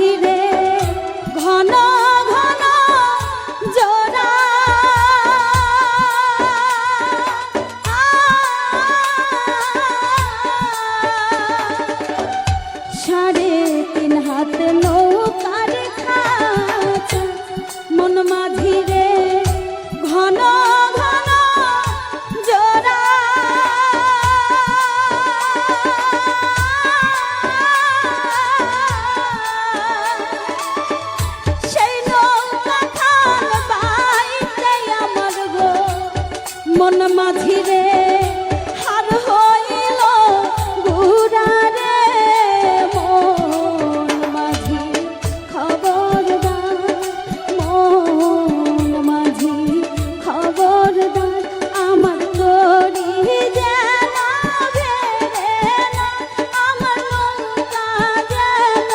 মাঝিরে ঘন ঘন জোড়া সাড়ে তিন হাত নৌকার খাঁচা মন মাঝিরে ঘন ঘন জোড়া সেই নৌকা খান বাইতে আমার গো মন মাঝিরে হার হইল গুড়া রে মন মাঝি খবরদার মন মাঝি খবরদার আমার তরি যেন বেড়ে না আমার নৌকা যেন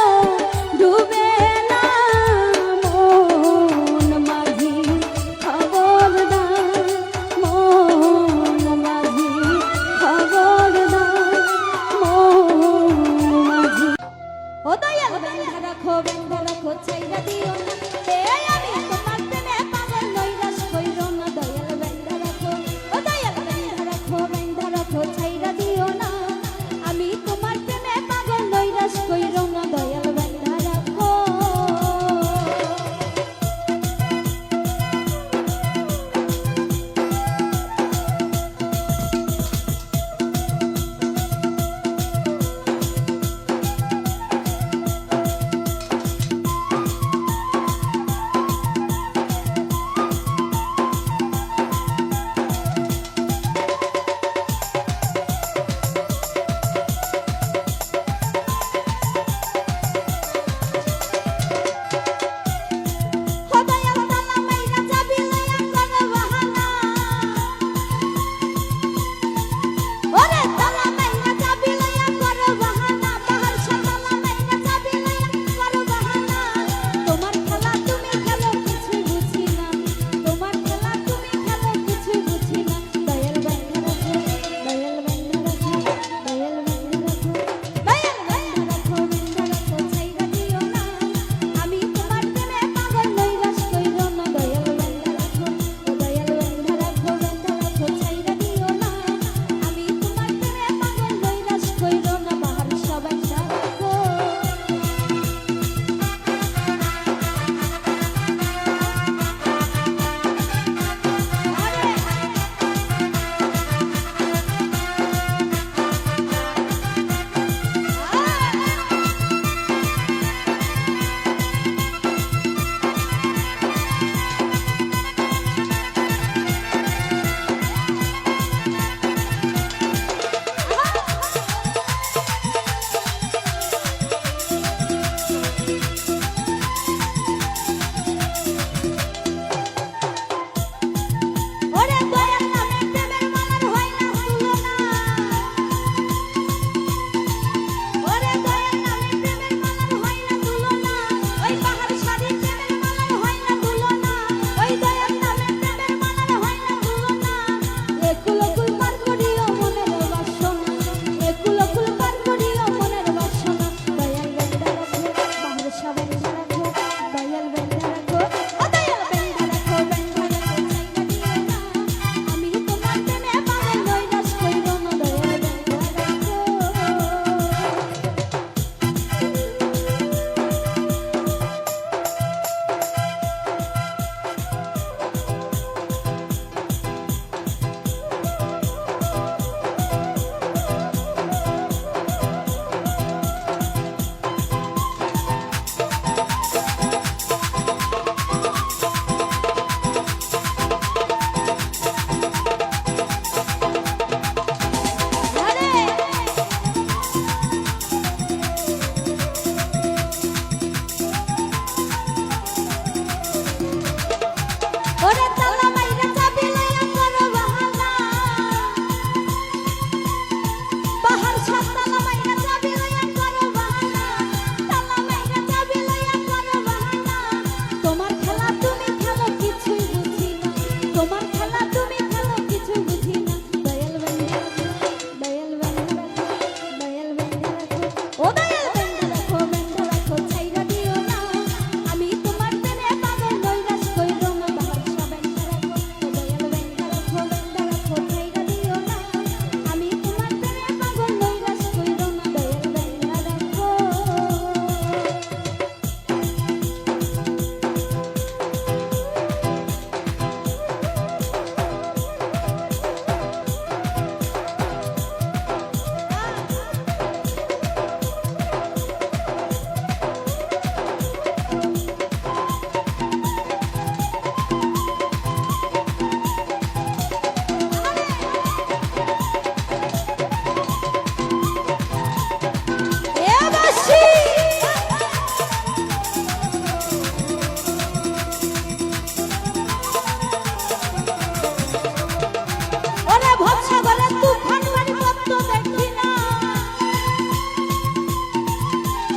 ডুবে না মন মাঝি খবরদার মন মাঝি খবরদার মন মাঝি ও দয়াল বেন্ধা রাখো ছাইরা দিও না আমি তোমার প্রেমে পাগল নৈরাশ কইরো না দয়াল বেন্ধা রাখো ও দয়াল বেন্ধা রাখো ছাইরা দিও না আমি তোমার প্রেমে পাগল নৈরাশ কইরো না দয়াল বেন্ধা রাখো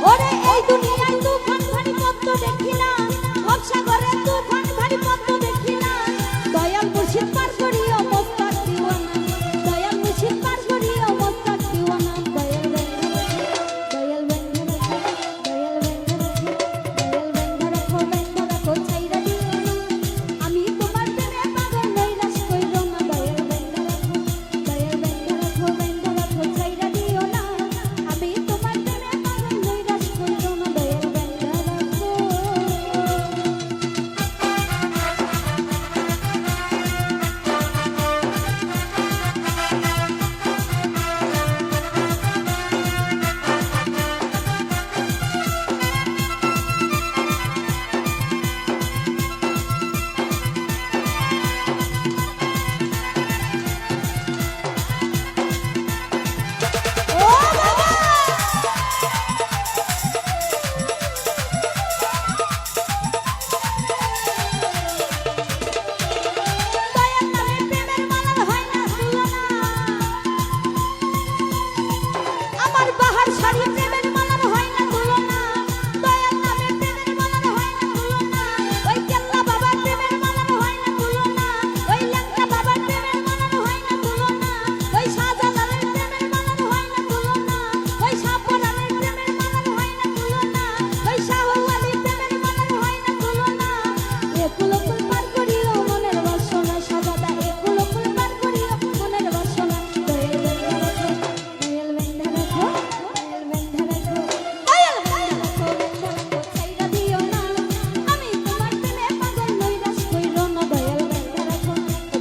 ওরে এই দুনিয়ায় তুফান ভারী পদ্ম দেখি না, ভবসাগরে তুফান ভারী পদ্ম দেখি না। দয়াল মুর্শিদ পার করিও মস্তাক দিওয়ানা, দয়াল মুর্শিদ পার করিও মস্তাক দিওয়ানা। দয়াল বেন্ধা রাখো ছাইরা দিও না, আমি তোমার প্রেমে পাগল নৈরাশ কইরো না। দয়াল বেন্ধা রাখো ছাইরা দিও না, আমি তোমার প্রেমে পাগল নৈরাশ কইরো না। দয়াল বেন্ধা রাখো। ও বাবা দয়াল নামে প্রেমের মালার হয় না তুলনা, আমার বাহার শাড়ি প্রেমের মালার হয় না তুলনা। দয়াল নামে প্রেমের মালার হয় না তুলনা, ওই কেল্লা বাবার প্রেমের মালার হয় না তুলনা, ওই ল্যাংটা বাবার প্রেমের মালার হয় না তুলনা, ওই শাহজালালের প্রেমের মালার হয় না তুলনা, ওই শাহপরানের প্রেমের মালার হয় না তুলনা, ওই শাহওয়ালির প্রেমের মালার হয় না তুলনা। একুল কুল পার করিও মনের বাসনা সাজাদা, একুল কুল পার করিও মনের বাসনা। দয়াল বেন্ধা রাখো, দয়াল বেন্ধা রাখো, দয়াল বেন্ধা রাখো, দয়াল বেন্ধা রাখো ছাইরা দিও না, আমি তোমার প্রেমে পাগল নৈরাশ কইরো না। দয়াল বেন্ধা রাখো,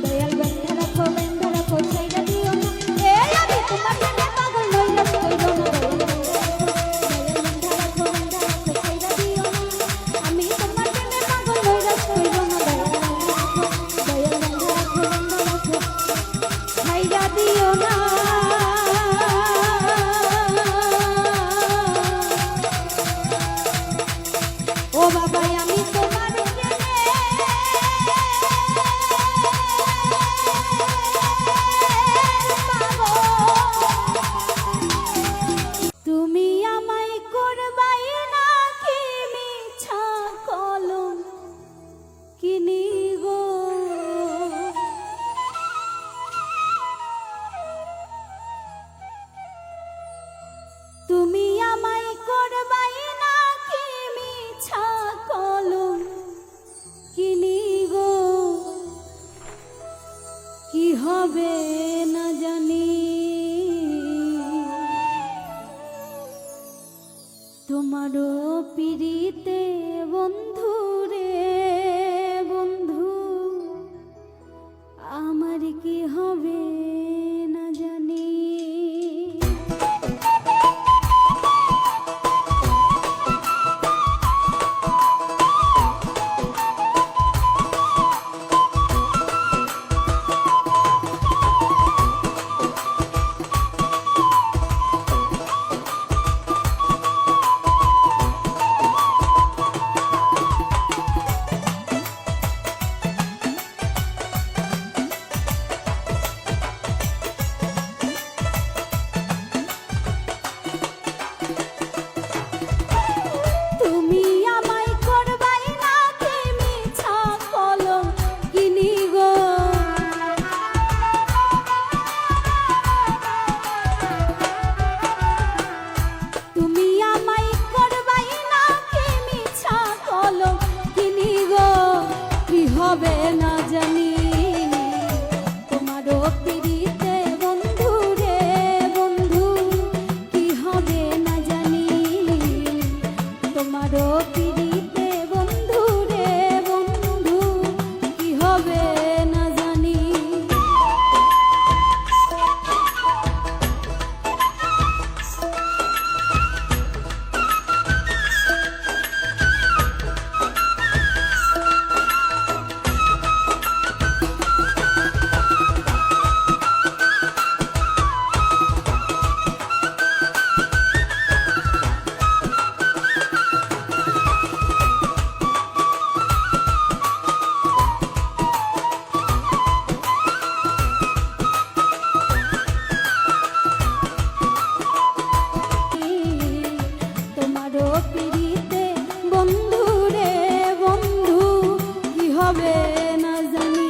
দয়াল বেন্ধা রাখো ছাইরা দিও না, এই আমি তোমার প্রেমে পাগল নৈরাশ কইরো না। দয়াল বেন্ধা রাখো ছাইরা দিও না, আমি তোমার প্রেমে পাগল নৈরাশ কইরো না। দয়াল বেন্ধা রাখো ছাইরা দিও না। ও বাবা আমি তোমার প্রেমে পাগল, তুমি আমায় করবাই নাকি মিছা কলম কিনি গো। তুমি আমায় করবাই নাকি মিছা কলম কিনি গো, কি হবে না জানি তোমারও পিড়িতে বন্ধু রে বন্ধু, আমার কি হবে না জানি। হবে না জানি তোমারও পিড়িতে বন্ধু রে বন্ধু, কি হবে না জানি তোমারও পিড়িতে বন্ধু রে বন্ধু, কি হবে না জানি। পিড়িতে বন্ধু রে বন্ধু কি হবে না জানি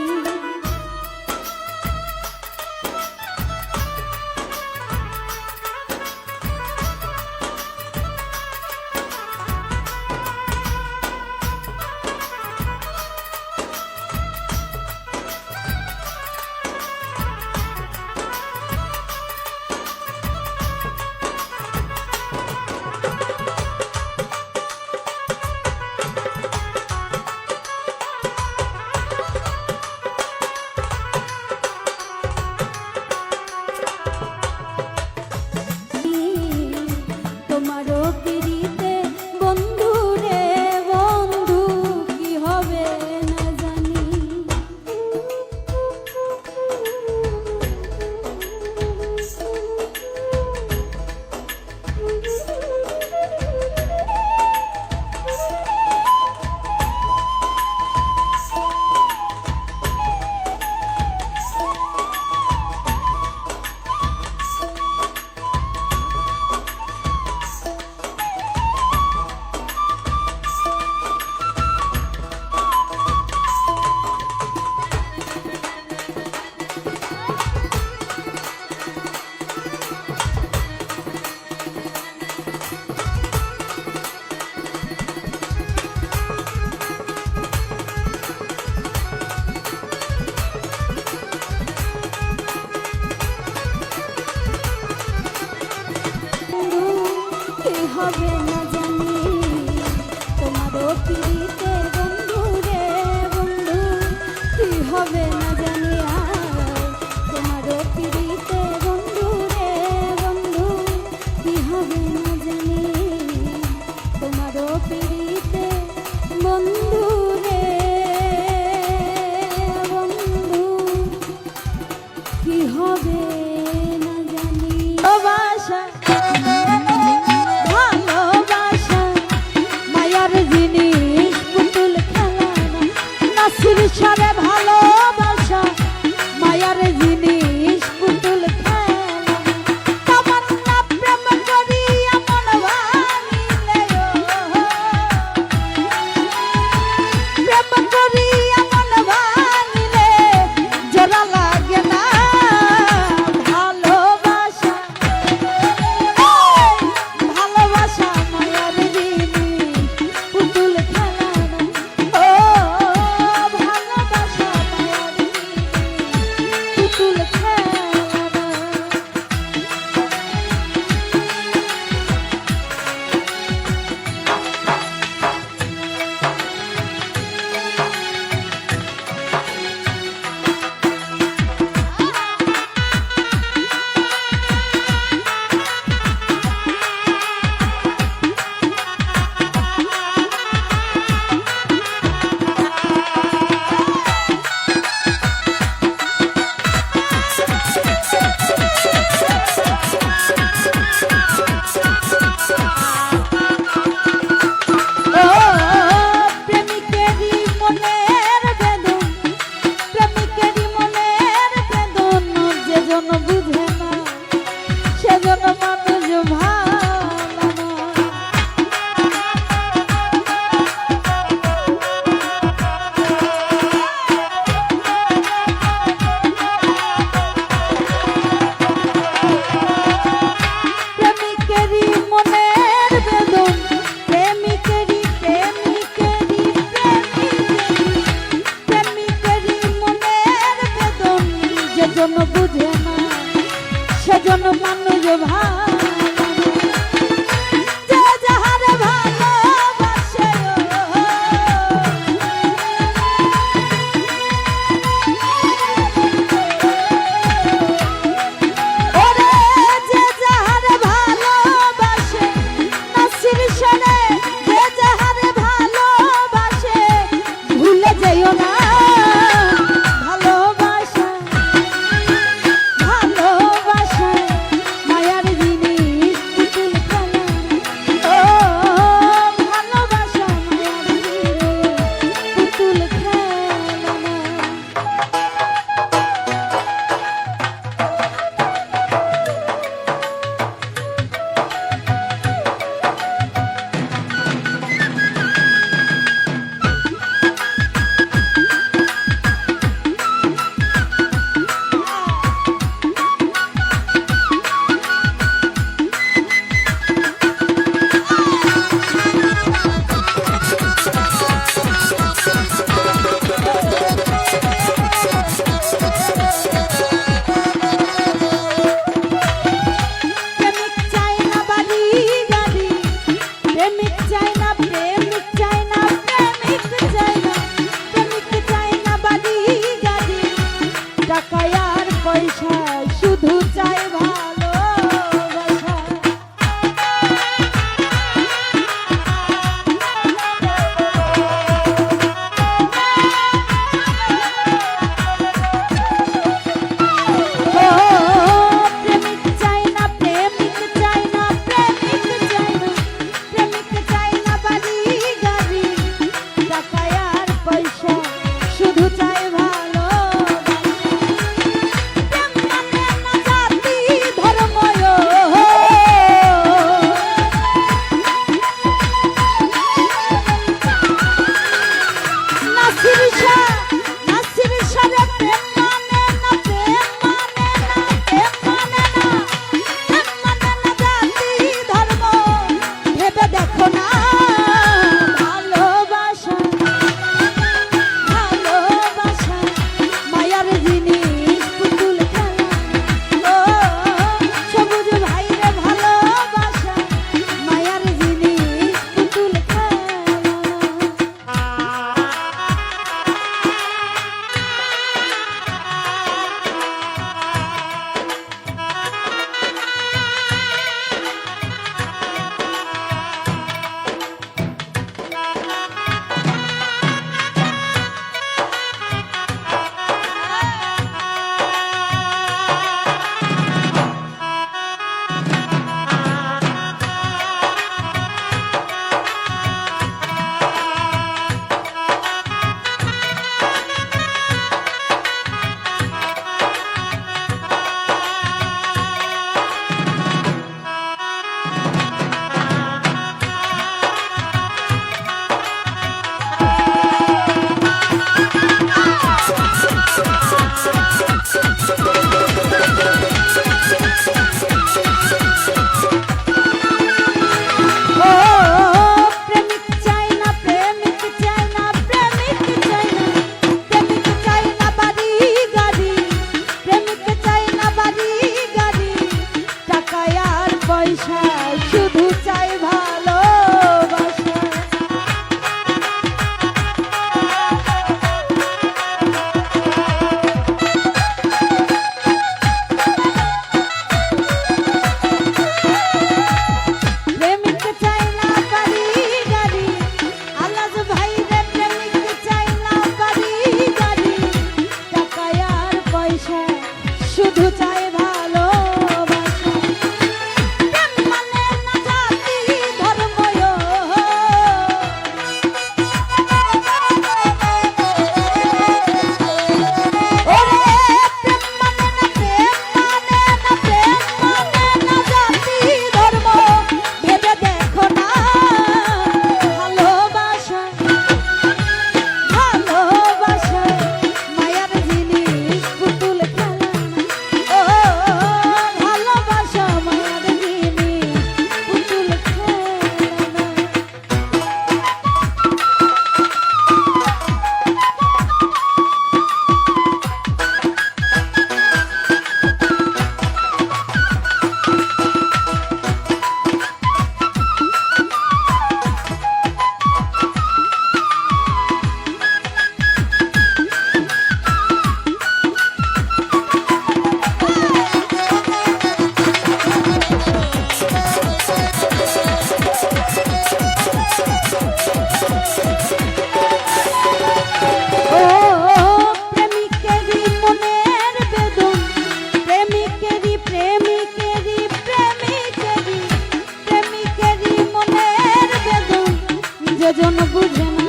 যেজন বুঝে না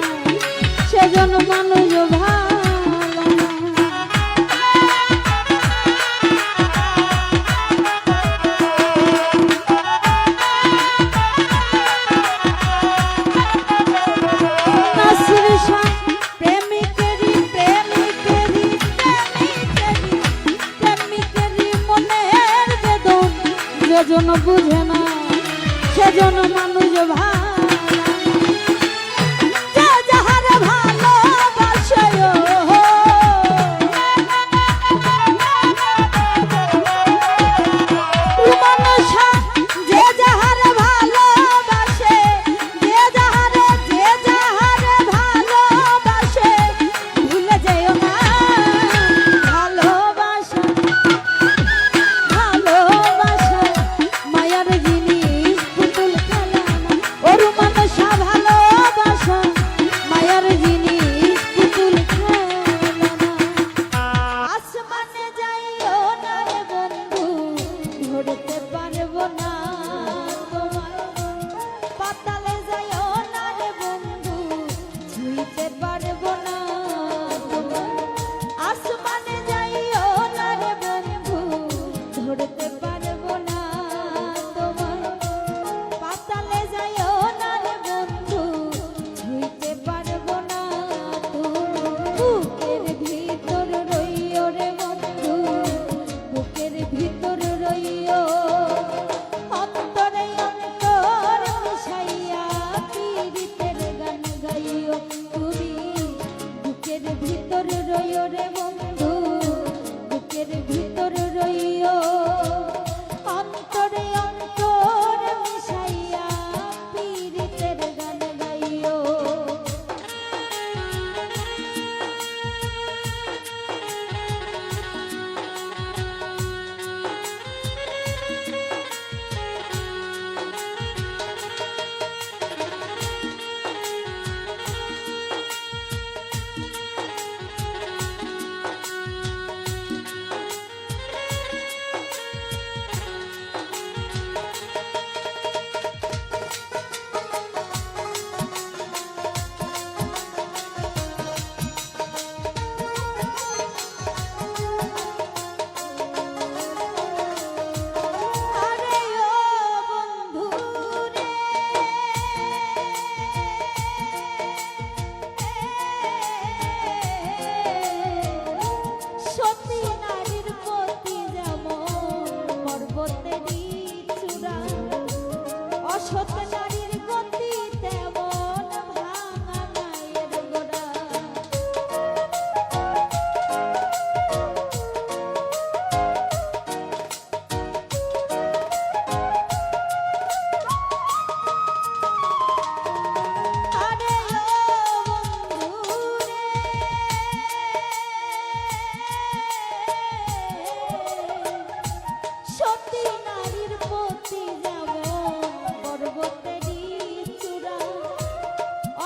সেজন মানুষ ভালো নাসির শাহ প্রেমিকেরই প্রেমিকেরই প্রেমিকেরই প্রেমিকেরই মনের বেদন যেজন বুঝে না সেজন মানুষ ভালো যাহার ভালোবাসে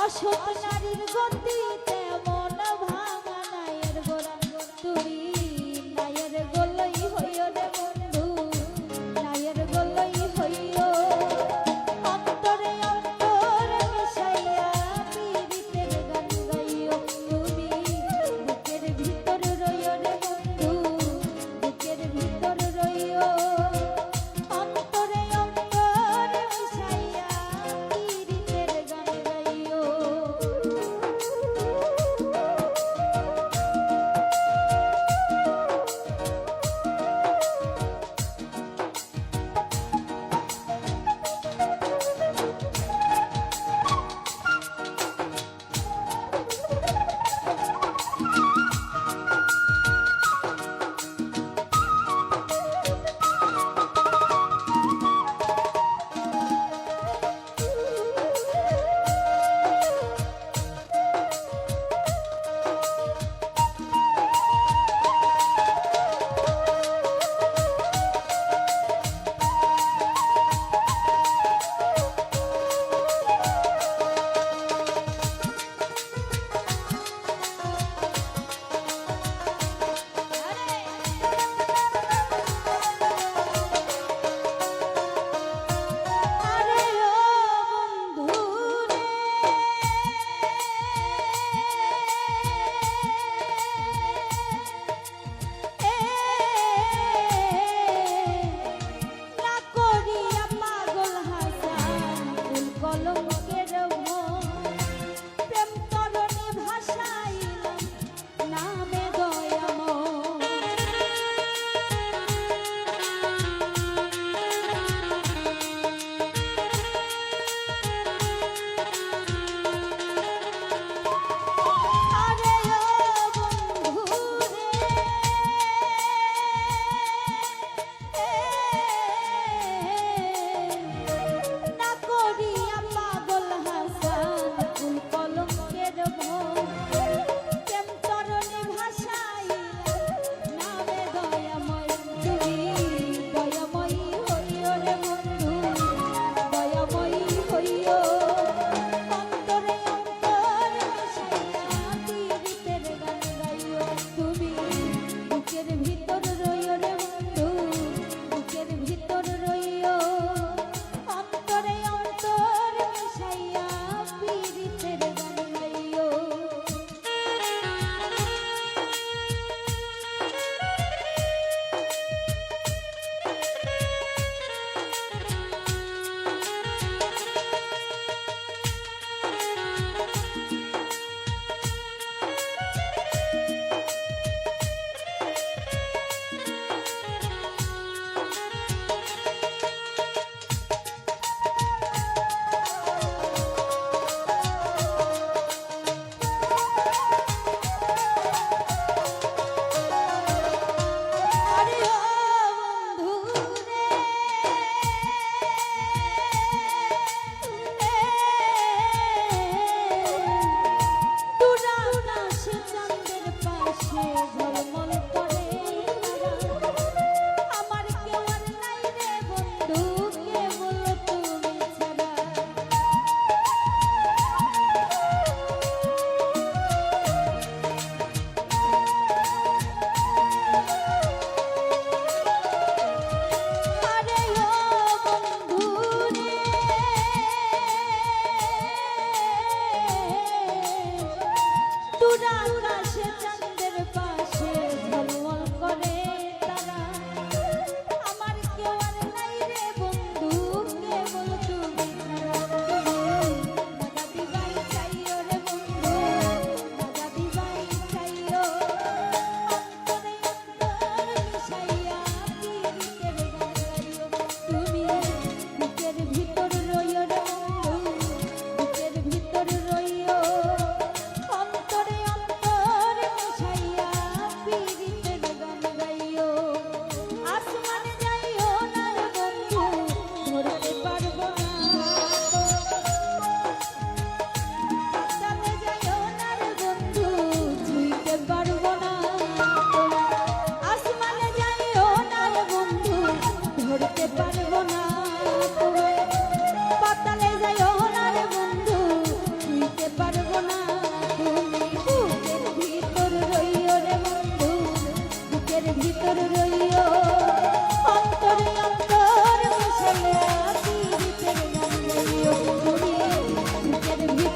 অসৎ নারীর গতি তেমন ভাঙা নায়ের গোড়া তুমি নায়ের গোলই হইও রে বন্ধু নায়ের গোলই হইও অন্তরে অন্তরে মিশাইয়া পীড়িতের গান গাইও তুমি বুকের ভিতর রইও রে বন্ধু বুকের ভিতর রইও অন্তরে অন্তরে মিশাইয়া পীড়িতের গান গাইও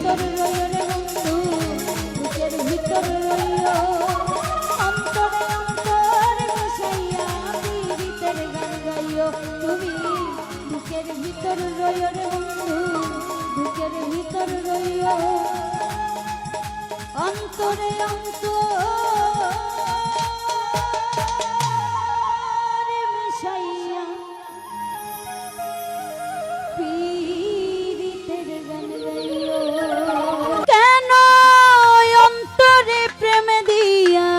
ভিতর রইও রে বন্ধু বুকের ভিতর রইও অন্তরে অন্তরে মিশাইয়া পীড়িতের গান গাইও তুমি বুকের ভিতর রইও রে বন্ধু বুকের ভিতর রইও অন্তরে অন্তরে মিশাইয়া পীড়িতের গান গাইও কেন অন্তরে প্রেম দিয়া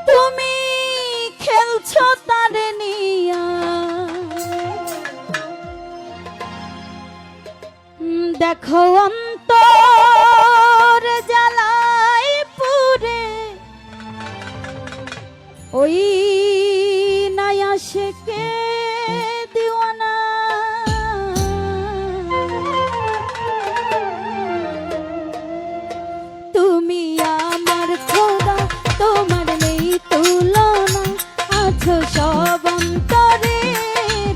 তুমি খেলছো তারে নিয়া দেখো অন্তর জ্বালাই পুরে ওই নাই আশিকে দিওয়ানা তুমি আমার খোদা তোমার নেই তুলনা আছো সব অন্তরে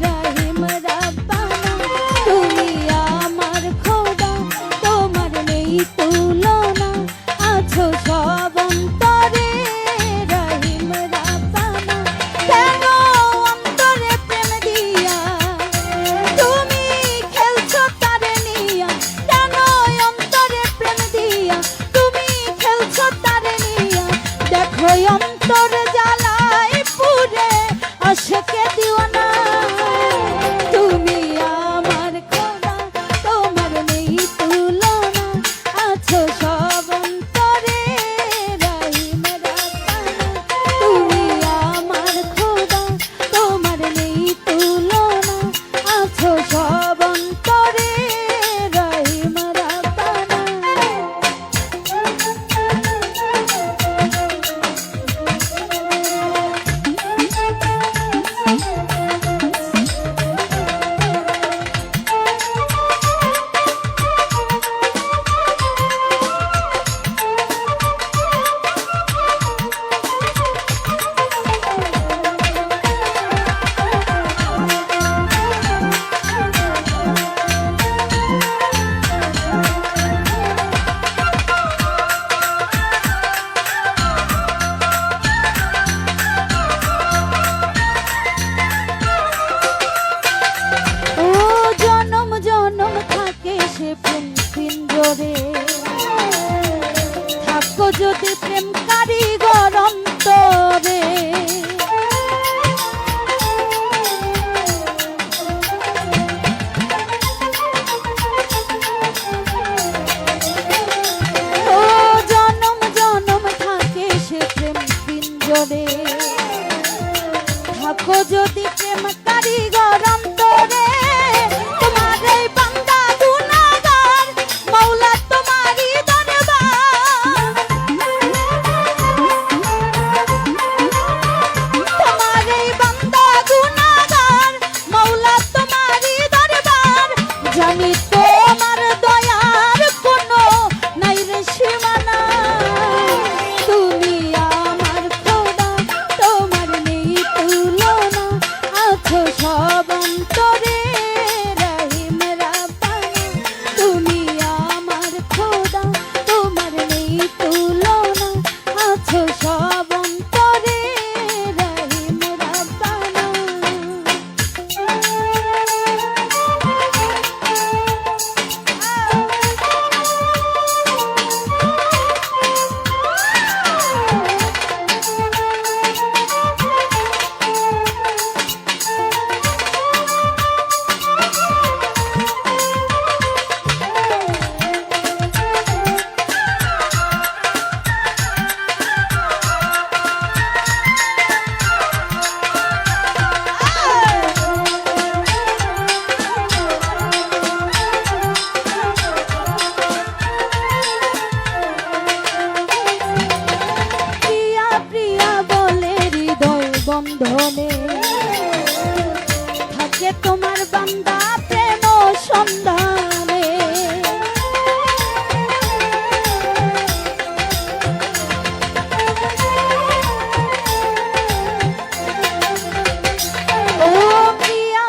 রহিম রাব্বানা তুমি আমার খোদা তোমার নেই তুলনা আছো সব অন্তরে রহিম রাব্বানা কেন অন্তরে প্রেম দিয়া তুমি খেলছো তারে নিয়া কেন অন্তরে প্রেম দিয়া তুমি খেলছো তারে নিয়া দেখো অন্তর জ্বালায় পুরে আশিকে দিওয়ানা তুমি আমার খোদা তোমার নেই তুলনা আছো সব অন্তরে রহিম রাব্বানা তুমি আমার খোদা তোমার নেই তুলনা আছো সব অন্তরে রহিম রাব্বানা ও জনম জনম থাকে সে প্রেম পিঞ্জরে থাকো যদি প্রেম কারিগর অন্তরে ও জনম জনম থাকে সে প্রেম পিঞ্জরে থাকো যদি প্রেম কারিগর অন্তরে তোমার এই বান্দা গুনাহগার মাওলা তোমারই দরবার তোমার এই বান্দা গুনাহগার মাওলা তোমারই দরবার জানি তোমার দয়ার কোনো নাই রে সীমানা তুমি আমার খোদা তোমার নেই তুলনা আছো সব অন্তরে রহিম রাব্বানা তুমি আমার খোদা তোমার নেই তুলনা আছো সব অন্তরে রহিম রাব্বানা প্রিয়া প্রিয়া বলে হৃদয় বন্ধনে থাকে তোমার বান্দা প্রেম সন্ধানে ও প্রিয়া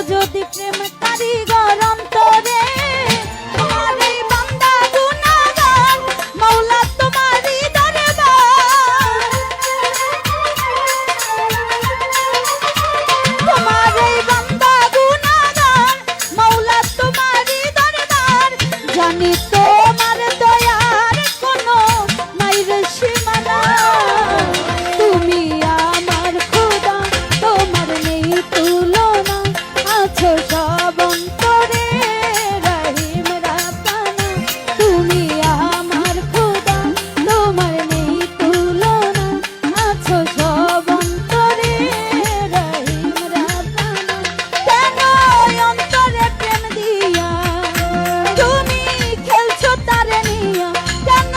যদি প্রেম কারিগর অন্তরে তোমার এই বান্দা গুনাহগার মাওলা তোমারই দরবার তোমার এই বান্দা গুনাহগার মাওলা তোমারই দরবার জানি তোমার দয়ার কোনো নাই রে সীমানা তুমি আমার খোদা তোমার নেই তুলনা আছো সব অন্তরে রহিম রাব্বানা তুমি আমার খোদা তোমার নেই তুলনা আছো সব অন্তরে রহিম রাব্বানা কেন অন্তরে প্রেম দিয়া তুমি খেলছো তারে নিয়া কেন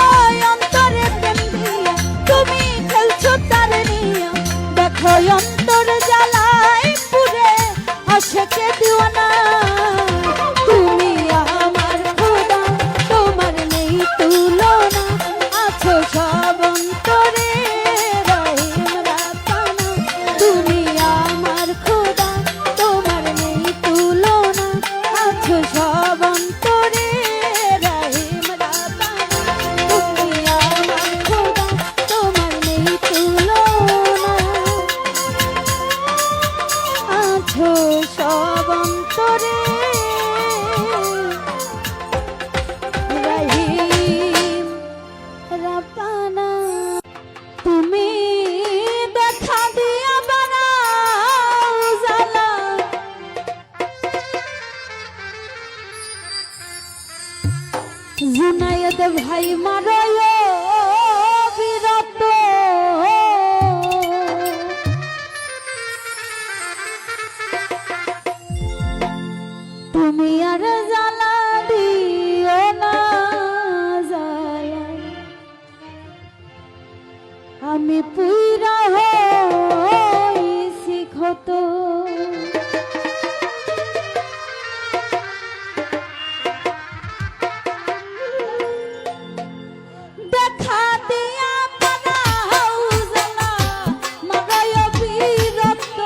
অন্তরে প্রেম দিয়া তুমি খেলছো তারে নিয়া দেখো অন্তর জ্বালায় পুরে আশকে দিওয়ানা তুমি আমার খোদা তোমার নেই তুলনা আছো সব অন্তরে রহিম রাব্বানা তুমি আমার খোদা তোমার নেই তুলনা আছো সব অন্তরে রহিম রাব্বানা তুমি আমার খোদা তোমার নেই তুলনা আছো সব অন্তরে রহিম রাব্বানা তুমি দেখা দিয়া বাড়াও জ্বালা জুনায়েদ ভাই মারয় বিরত তুমি আর জ্বালা দিও না জ্বালা আমি পুইরা হইছি ক্ষত দেখা দিয়া বাড়াও জ্বালা মারায় বিরত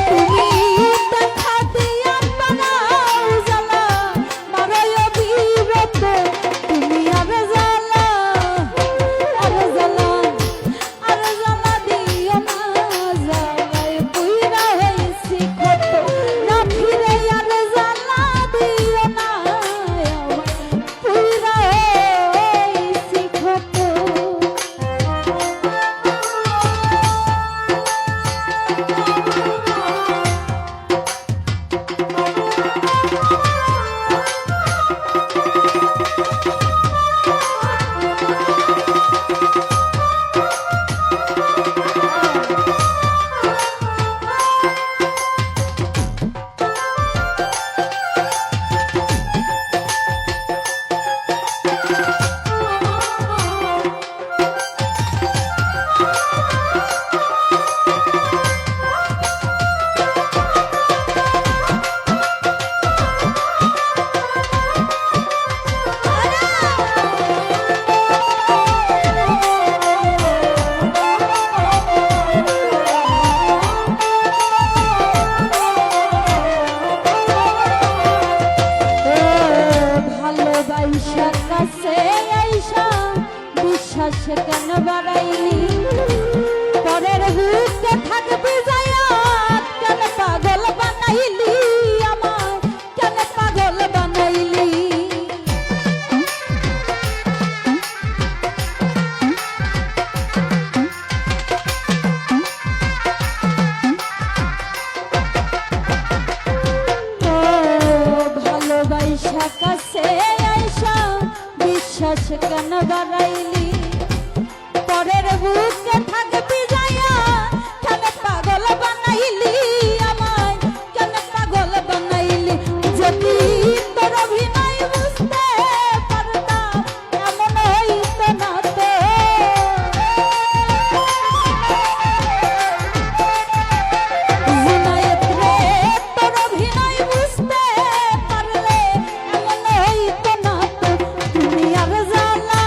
তুমি দেখা দিয়া বাড়াও জ্বালা মারায় বিরত তুমি আর জ্বালা দিও না জ্বালায় পুইরা হইছি ক্ষত না ফিরে আর জ্বালা দিও না পুইরা হইছি ক্ষত ভালোবাসার কাছে আইসা বিশ্বাস কেন বাড়াইলি পরের বুকে থাকবি যায়া কেন পাগল বানাইলি আমার কেন পাগল বানাইলি ভালোবাসা কাছে আইসা বিশ্বাস কেন বাড়াইলি পরের বুকে থাকবি যায়া কেন পাগল বানাইলি আমায় কেন পাগল বানাইলি যদি তোর অভিনয় বুঝতে পারতাম এমন হইতো না তো জুনায়েদ রে তোর অভিনয় বুঝতে পারলে এমন হইতো না তো তুমি আর জ্বালা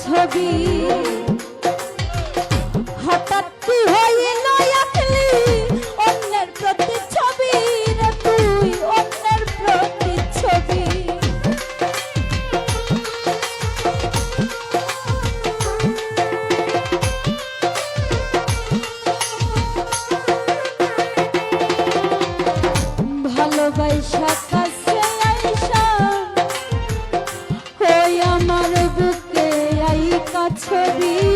ছবি হঠাৎ কি হইল আকলি অন্যের প্রতিচ্ছবি রে তুই অন্যের প্রতিচ্ছবি ভালোবাসা কাছে আইসা ওই আমার বুকে আইকা ছবি